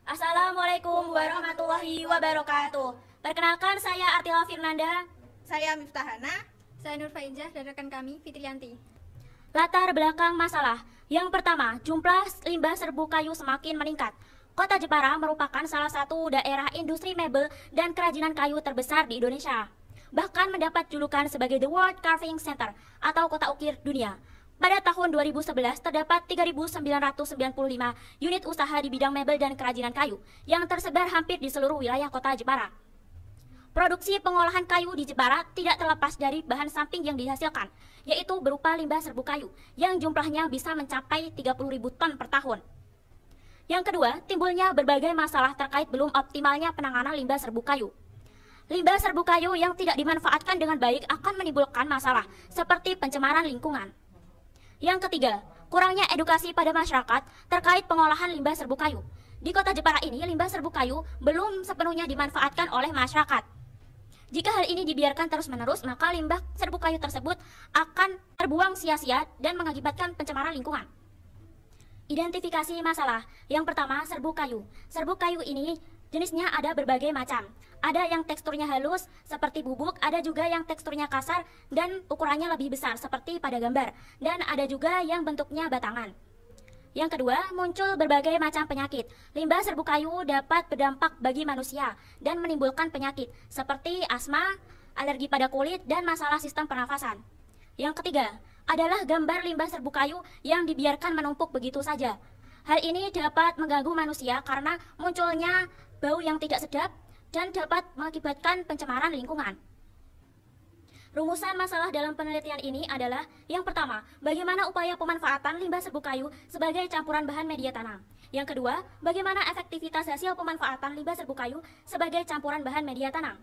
Assalamualaikum warahmatullahi wabarakatuh. Perkenalkan, saya Artila Firnanda. Saya Miftahana. Saya Nur Faizah dan rekan kami Fitriyanti. Latar belakang masalah. Yang pertama, jumlah limbah serbu kayu semakin meningkat. Kota Jepara merupakan salah satu daerah industri mebel dan kerajinan kayu terbesar di Indonesia. Bahkan mendapat julukan sebagai The World Carving Center atau kota ukir dunia. Pada tahun 2011 terdapat 3.995 unit usaha di bidang mebel dan kerajinan kayu yang tersebar hampir di seluruh wilayah kota Jepara. Produksi pengolahan kayu di Jepara tidak terlepas dari bahan samping yang dihasilkan, yaitu berupa limbah serbu kayu yang jumlahnya bisa mencapai 30.000 ton per tahun. Yang kedua, timbulnya berbagai masalah terkait belum optimalnya penanganan limbah serbu kayu. Limbah serbu kayu yang tidak dimanfaatkan dengan baik akan menimbulkan masalah seperti pencemaran lingkungan. Yang ketiga, kurangnya edukasi pada masyarakat terkait pengolahan limbah serbu kayu. Di kota Jepara ini, limbah serbu kayu belum sepenuhnya dimanfaatkan oleh masyarakat. Jika hal ini dibiarkan terus-menerus, maka limbah serbu kayu tersebut akan terbuang sia-sia dan mengakibatkan pencemaran lingkungan. Identifikasi masalah. Yang pertama, serbu kayu. Serbu kayu ini jenisnya ada berbagai macam. Ada yang teksturnya halus seperti bubuk, ada juga yang teksturnya kasar dan ukurannya lebih besar seperti pada gambar. Dan ada juga yang bentuknya batangan. Yang kedua, muncul berbagai macam penyakit. Limbah serbu kayu dapat berdampak bagi manusia dan menimbulkan penyakit seperti asma, alergi pada kulit, dan masalah sistem pernafasan. Yang ketiga, adalah gambar limbah serbu kayu yang dibiarkan menumpuk begitu saja. Hal ini dapat mengganggu manusia karena munculnya bau yang tidak sedap dan dapat mengakibatkan pencemaran lingkungan. Rumusan masalah dalam penelitian ini adalah yang pertama, bagaimana upaya pemanfaatan limbah serbu kayu sebagai campuran bahan media tanam. Yang kedua, bagaimana efektivitas hasil pemanfaatan limbah serbu kayu sebagai campuran bahan media tanam.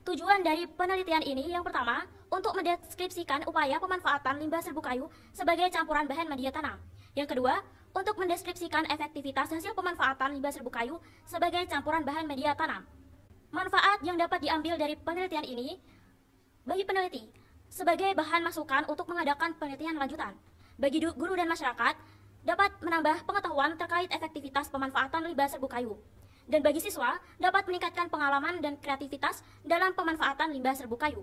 Tujuan dari penelitian ini yang pertama, untuk mendeskripsikan upaya pemanfaatan limbah serbu kayu sebagai campuran bahan media tanam. Yang kedua, untuk mendeskripsikan efektivitas hasil pemanfaatan limbah serbu kayu sebagai campuran bahan media tanam. Manfaat yang dapat diambil dari penelitian ini bagi peneliti, sebagai bahan masukan untuk mengadakan penelitian lanjutan. Bagi guru dan masyarakat, dapat menambah pengetahuan terkait efektivitas pemanfaatan limbah serbu kayu. Dan bagi siswa, dapat meningkatkan pengalaman dan kreativitas dalam pemanfaatan limbah serbu kayu.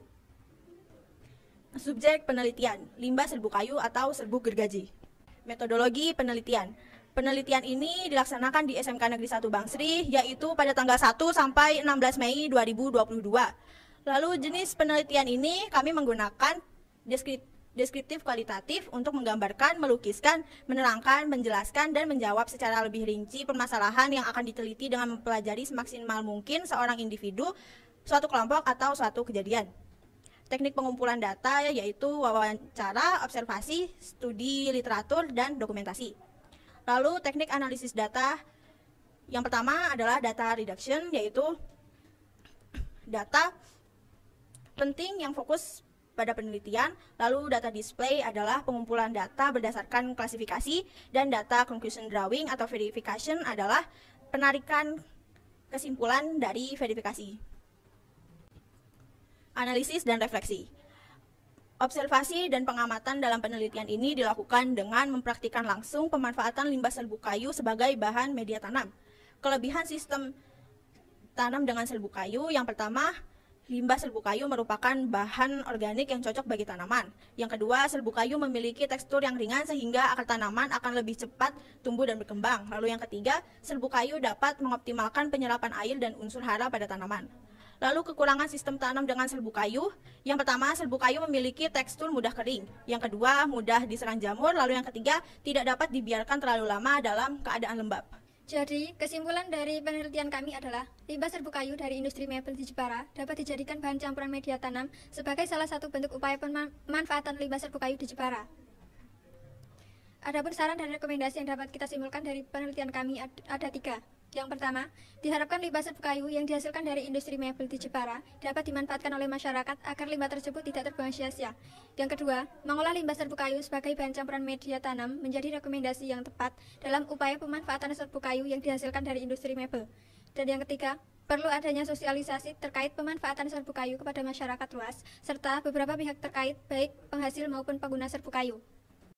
Subjek penelitian, limbah serbu kayu atau serbuk gergaji. Metodologi penelitian. Penelitian ini dilaksanakan di SMK Negeri 1 Bangsri, yaitu pada tanggal 1 sampai 16 Mei 2022. Lalu jenis penelitian ini kami menggunakan deskriptif kualitatif untuk menggambarkan, melukiskan, menerangkan, menjelaskan, dan menjawab secara lebih rinci permasalahan yang akan diteliti dengan mempelajari semaksimal mungkin seorang individu, suatu kelompok, atau suatu kejadian. Teknik pengumpulan data yaitu wawancara, observasi, studi literatur, dan dokumentasi. Lalu teknik analisis data yang pertama adalah data reduction, yaitu data penting yang fokus pada penelitian. Lalu data display adalah pengumpulan data berdasarkan klasifikasi, dan data conclusion drawing atau verification adalah penarikan kesimpulan dari verifikasi. Analisis dan refleksi. Observasi dan pengamatan dalam penelitian ini dilakukan dengan mempraktikkan langsung pemanfaatan limbah serbu kayu sebagai bahan media tanam. Kelebihan sistem tanam dengan serbu kayu, yang pertama, limbah serbu kayu merupakan bahan organik yang cocok bagi tanaman. Yang kedua, serbu kayu memiliki tekstur yang ringan sehingga akar tanaman akan lebih cepat tumbuh dan berkembang. Lalu yang ketiga, serbu kayu dapat mengoptimalkan penyerapan air dan unsur hara pada tanaman. Lalu kekurangan sistem tanam dengan serbu kayu. Yang pertama, serbu kayu memiliki tekstur mudah kering. Yang kedua, mudah diserang jamur. Lalu yang ketiga, tidak dapat dibiarkan terlalu lama dalam keadaan lembab. Jadi, kesimpulan dari penelitian kami adalah limbah serbu kayu dari industri mebel di Jepara dapat dijadikan bahan campuran media tanam sebagai salah satu bentuk upaya pemanfaatan limbah serbu kayu di Jepara. Adapun saran dan rekomendasi yang dapat kita simpulkan dari penelitian kami ada 3. Yang pertama, diharapkan limbah serbu kayu yang dihasilkan dari industri mebel di Jepara dapat dimanfaatkan oleh masyarakat agar limbah tersebut tidak terbuang sia-sia. Yang kedua, mengolah limbah serbu kayu sebagai bahan campuran media tanam menjadi rekomendasi yang tepat dalam upaya pemanfaatan serbu kayu yang dihasilkan dari industri mebel. Dan yang ketiga, perlu adanya sosialisasi terkait pemanfaatan serbu kayu kepada masyarakat luas, serta beberapa pihak terkait baik penghasil maupun pengguna serbu kayu.